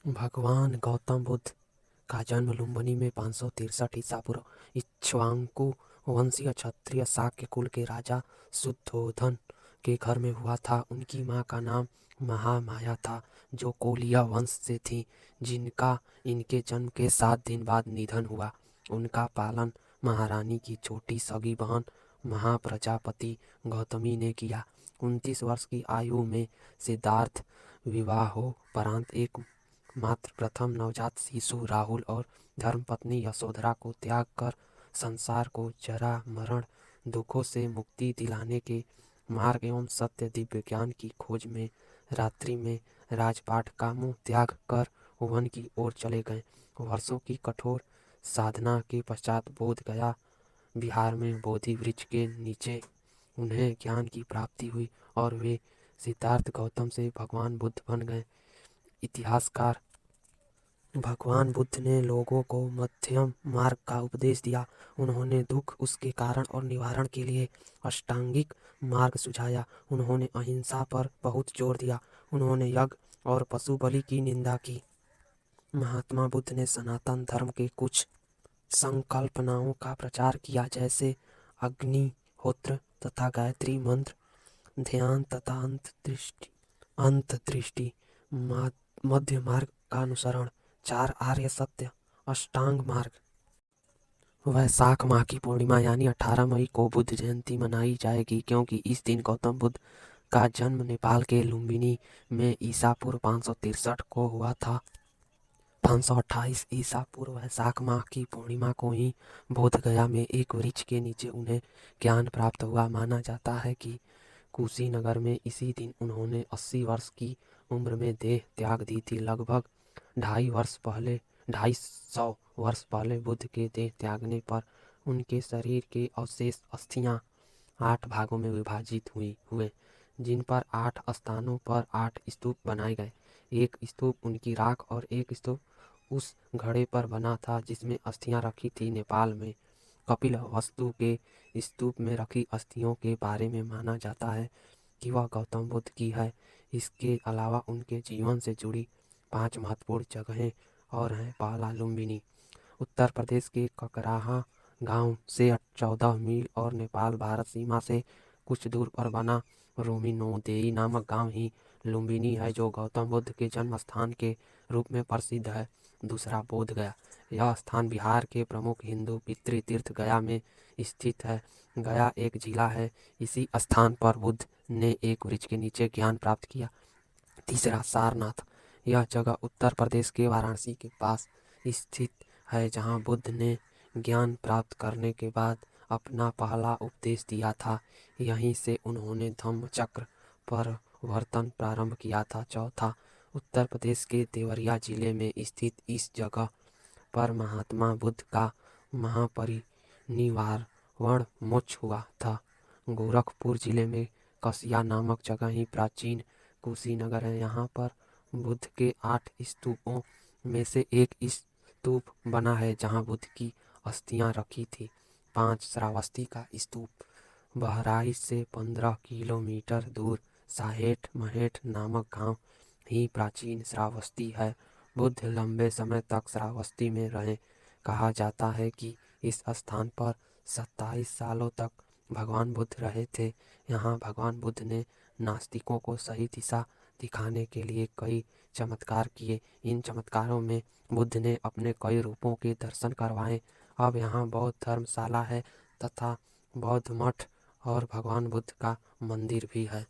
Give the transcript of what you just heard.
भगवान गौतम बुद्ध का जन्म लुम्बिनी में 563 ईसा पूर्व इक्ष्वाकु वंशीय क्षत्रिय शाक्य कुल के राजा शुद्धोधन के घर में हुआ था। उनकी मां का नाम महामाया था, जो कोलिया वंश से थी, जिनका इनके जन्म के 7 दिन बाद निधन हुआ। उनका पालन महारानी की छोटी सगी बहन महाप्रजापति गौतमी ने किया। 29 वर्ष की आयु में सिद्धार्थ विवाहोपरांत एक मात्र प्रथम नवजात शिशु राहुल और धर्मपत्नी यशोधरा को त्याग कर संसार को जरा मरण दुखों से मुक्ति दिलाने के मार्ग एवं सत्य दिव्य ज्ञान की खोज में रात्रि में राजपाट का मुंह त्याग कर वन की ओर चले गए। वर्षों की कठोर साधना के पश्चात बोध गया बिहार में बोधि वृक्ष के नीचे उन्हें ज्ञान की प्राप्ति हुई और वे सिद्धार्थ गौतम से भगवान बुद्ध बन गए। इतिहासकार भगवान बुद्ध ने लोगों को मध्यम मार्ग का उपदेश दिया। उन्होंने दुख, उसके कारण और निवारण के लिए अष्टांगिक मार्ग सुझाया। उन्होंने अहिंसा पर बहुत जोर दिया। उन्होंने यज्ञ और पशु बलि की निंदा की। महात्मा बुद्ध ने सनातन धर्म के कुछ संकल्पनाओं का प्रचार किया, जैसे अग्निहोत्र तथा गायत्री मंत्र, ध्यान तथा अंतर्दृष्टि, मध्य मार्ग का अनुसरण, 4 आर्य सत्य, अष्टांग मार्ग। वैशाख माह की पूर्णिमा यानी 18 मई को बुद्ध जयंती मनाई जाएगी, क्योंकि इस दिन गौतम बुद्ध का जन्म नेपाल के लुम्बिनी में ईसा पूर्व 563 को हुआ था। 528 ईसा पूर्व वैशाख माह की पूर्णिमा को ही बोधगया में एक वृक्ष के नीचे उन्हें ज्ञान प्राप्त हुआ। माना जाता है कि कुशीनगर में इसी दिन उन्होंने 80 वर्ष की उम्र में देह त्याग दी थी। लगभग 250 वर्ष पहले बुद्ध के देह त्यागने पर उनके शरीर के अवशेष अस्थियां 8 भागों में विभाजित हुए, जिन पर 8 स्थानों पर 8 स्तूप बनाए गए। एक स्तूप उनकी राख और एक स्तूप उस घड़े पर बना था जिसमें अस्थियां रखी थी। नेपाल में कपिल वस्तु के स्तूप में रखी अस्थियों के बारे में माना जाता है कि वह गौतम बुद्ध की है। इसके अलावा उनके जीवन से जुड़ी 5 महत्वपूर्ण जगहें और हैं। पहला, लुम्बिनी, उत्तर प्रदेश के ककराहा गांव से 14 मील और नेपाल भारत सीमा से कुछ दूर पर बना रोमिनोदेई नामक गांव ही लुम्बिनी है, जो गौतम बुद्ध के जन्म स्थान के रूप में प्रसिद्ध है। दूसरा, बोध गया। यह स्थान बिहार के प्रमुख हिंदू पितृतीर्थ गया में स्थित है। गया एक जिला है। इसी स्थान पर बुद्ध ने एक वृक्ष के नीचे ज्ञान प्राप्त किया। तीसरा, सारनाथ। यह जगह उत्तर प्रदेश के वाराणसी के पास स्थित है, जहां बुद्ध ने ज्ञान प्राप्त करने के बाद अपना पहला उपदेश दिया था। यहीं से उन्होंने धम्म चक्र प्रवर्तन प्रारंभ किया था। चौथा, उत्तर प्रदेश के देवरिया जिले में स्थित इस जगह पर महात्मा बुद्ध का महापरिनिर्वाण मोक्ष हुआ था। गोरखपुर जिले में कसिया नामक जगह ही प्राचीन कुशीनगर है। यहाँ पर बुद्ध के 8 स्तूपों में से एक स्तूप बना है जहाँ बुद्ध की अस्थियां रखी थी। 5, श्रावस्ती का स्तूप। बहराइच से 15 किलोमीटर दूर साहेठ महेठ नामक गांव ही प्राचीन श्रावस्ती है। बुद्ध लंबे समय तक श्रावस्ती में रहे। कहा जाता है कि इस स्थान पर 27 सालों तक भगवान बुद्ध रहे थे। यहाँ भगवान बुद्ध ने नास्तिकों को सही दिशा दिखाने के लिए कई चमत्कार किए। इन चमत्कारों में बुद्ध ने अपने कई रूपों के दर्शन करवाए। अब यहाँ बौद्ध धर्मशाला है तथा बौद्ध मठ और भगवान बुद्ध का मंदिर भी है।